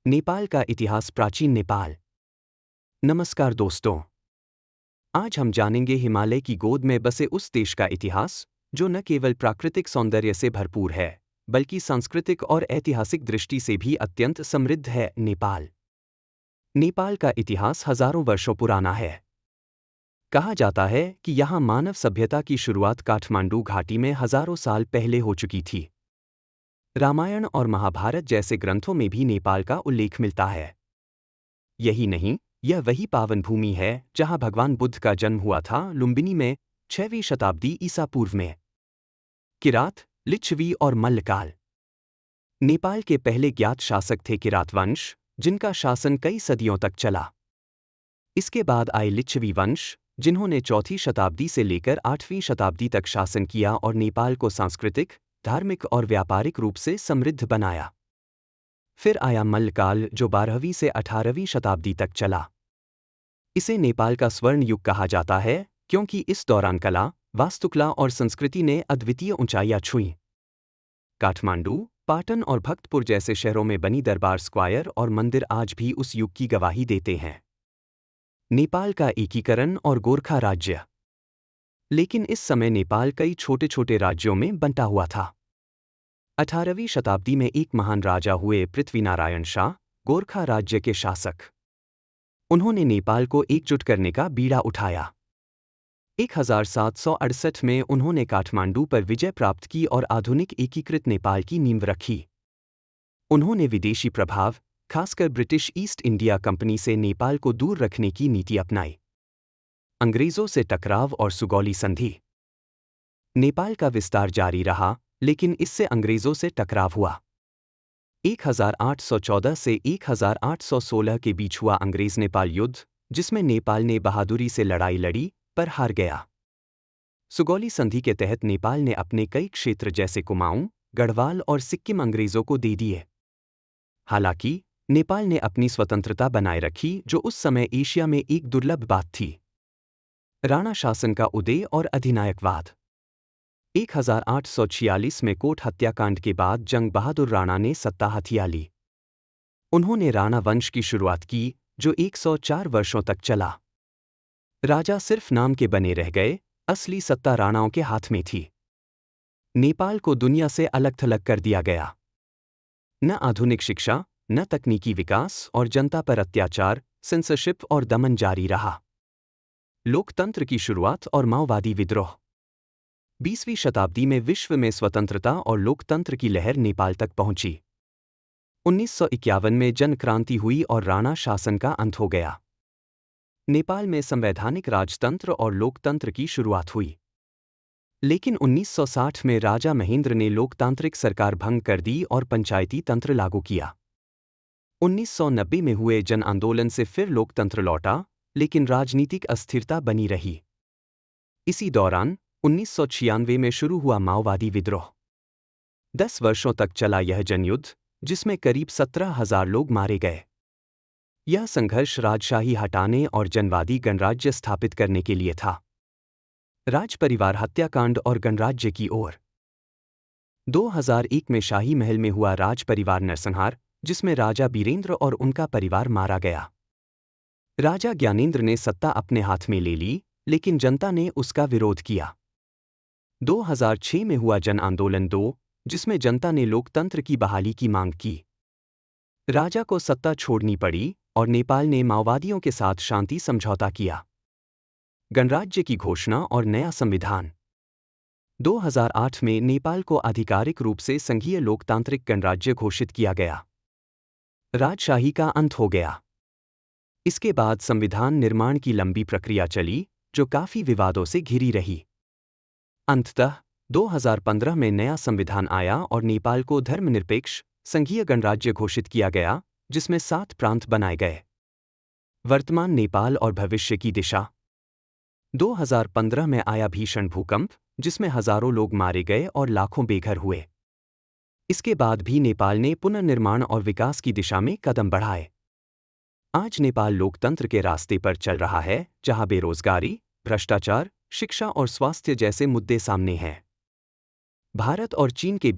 नेपाल का इतिहास। प्राचीन नेपाल। नमस्कार दोस्तों, आज हम जानेंगे हिमालय की गोद में बसे उस देश का इतिहास जो न केवल प्राकृतिक सौंदर्य से भरपूर है बल्कि सांस्कृतिक और ऐतिहासिक दृष्टि से भी अत्यंत समृद्ध है। नेपाल। नेपाल का इतिहास हजारों वर्षों पुराना है। कहा जाता है कि यहाँ मानव सभ्यता की शुरुआत काठमांडू घाटी में हजारों साल पहले हो चुकी थी। रामायण और महाभारत जैसे ग्रंथों में भी नेपाल का उल्लेख मिलता है। यही नहीं, यह वही पावन भूमि है जहां भगवान बुद्ध का जन्म हुआ था, लुम्बिनी में 6वीं शताब्दी ईसा पूर्व में। किरात, लिच्छवी और मल्लकाल। नेपाल के पहले ज्ञात शासक थे किरात वंश, जिनका शासन कई सदियों तक चला। इसके बाद आए लिच्छवी वंश, जिन्होंने 4वीं शताब्दी से लेकर 8वीं शताब्दी तक शासन किया और नेपाल को सांस्कृतिक, धार्मिक और व्यापारिक रूप से समृद्ध बनाया। फिर आया मल्लकाल, जो 12वीं से 18वीं शताब्दी तक चला। इसे नेपाल का स्वर्ण युग कहा जाता है क्योंकि इस दौरान कला, वास्तुकला और संस्कृति ने अद्वितीय ऊंचाइयां छुईं। काठमांडू, पाटन और भक्तपुर जैसे शहरों में बनी दरबार स्क्वायर और मंदिर आज भी उस युग की गवाही देते हैं। नेपाल का एकीकरण और गोरखा राज्य। लेकिन इस समय नेपाल कई छोटे छोटे राज्यों में बंटा हुआ था। 18वीं शताब्दी में एक महान राजा हुए पृथ्वीनारायण शाह, गोरखा राज्य के शासक। उन्होंने नेपाल को एकजुट करने का बीड़ा उठाया। 1768 में उन्होंने काठमांडू पर विजय प्राप्त की और आधुनिक एकीकृत नेपाल की नींव रखी। उन्होंने विदेशी प्रभाव, खासकर ब्रिटिश ईस्ट इंडिया कंपनी से नेपाल को दूर रखने की नीति अपनाई। अंग्रेजों से टकराव और सुगौली संधि। नेपाल का विस्तार जारी रहा, लेकिन इससे अंग्रेजों से टकराव हुआ। 1814 से 1816 के बीच हुआ अंग्रेज नेपाल युद्ध, जिसमें नेपाल ने बहादुरी से लड़ाई लड़ी पर हार गया। सुगौली संधि के तहत नेपाल ने अपने कई क्षेत्र जैसे कुमाऊं, गढ़वाल और सिक्किम अंग्रेजों को दे दिए। हालांकि नेपाल ने अपनी स्वतंत्रता बनाए रखी, जो उस समय एशिया में एक दुर्लभ बात थी। राणा शासन का उदय और अधिनायकवाद। 1846 में कोट हत्याकांड के बाद जंग बहादुर राणा ने सत्ता हथिया ली। उन्होंने राणा वंश की शुरुआत की, जो 104 वर्षों तक चला। राजा सिर्फ नाम के बने रह गए, असली सत्ता राणाओं के हाथ में थी। नेपाल को दुनिया से अलग थलग कर दिया गया। न आधुनिक शिक्षा, न तकनीकी विकास और जनता पर अत्याचार, सेंसरशिप और दमन जारी रहा। लोकतंत्र की शुरुआत और माओवादी विद्रोह। 20वीं शताब्दी में विश्व में स्वतंत्रता और लोकतंत्र की लहर नेपाल तक पहुंची। 1951 में जन क्रांति हुई और राणा शासन का अंत हो गया। नेपाल में संवैधानिक राजतंत्र और लोकतंत्र की शुरुआत हुई। लेकिन 1960 में राजा महेंद्र ने लोकतांत्रिक सरकार भंग कर दी और पंचायती तंत्र लागू किया। 1990 में हुए जन आंदोलन से फिर लोकतंत्र लौटा, लेकिन राजनीतिक अस्थिरता बनी रही। इसी दौरान 1996 में शुरू हुआ माओवादी विद्रोह। 10 वर्षों तक चला यह जनयुद्ध, जिसमें करीब 17,000 लोग मारे गए। यह संघर्ष राजशाही हटाने और जनवादी गणराज्य स्थापित करने के लिए था। राज परिवार हत्याकांड और गणराज्य की ओर। 2001 में शाही महल में हुआ राज परिवार नरसंहार, जिसमें राजा बीरेंद्र और उनका परिवार मारा गया। राजा ज्ञानेंद्र ने सत्ता अपने हाथ में ले ली, लेकिन जनता ने उसका विरोध किया। 2006 में हुआ जन आंदोलन 2, जिसमें जनता ने लोकतंत्र की बहाली की मांग की। राजा को सत्ता छोड़नी पड़ी और नेपाल ने माओवादियों के साथ शांति समझौता किया। गणराज्य की घोषणा और नया संविधान। 2008 में नेपाल को आधिकारिक रूप से संघीय लोकतांत्रिक गणराज्य घोषित किया गया। राजशाही का अंत हो गया। इसके बाद संविधान निर्माण की लंबी प्रक्रिया चली, जो काफी विवादों से घिरी रही। अंततः 2015 में नया संविधान आया और नेपाल को धर्मनिरपेक्ष संघीय गणराज्य घोषित किया गया, जिसमें 7 प्रांत बनाए गए। वर्तमान नेपाल और भविष्य की दिशा। 2015 में आया भीषण भूकंप, जिसमें हजारों लोग मारे गए और लाखों बेघर हुए। इसके बाद भी नेपाल ने पुनर्निर्माण और विकास की दिशा में कदम बढ़ाए। आज नेपाल लोकतंत्र के रास्ते पर चल रहा है, जहां बेरोजगारी, भ्रष्टाचार, शिक्षा और स्वास्थ्य जैसे मुद्दे सामने हैं। भारत और चीन के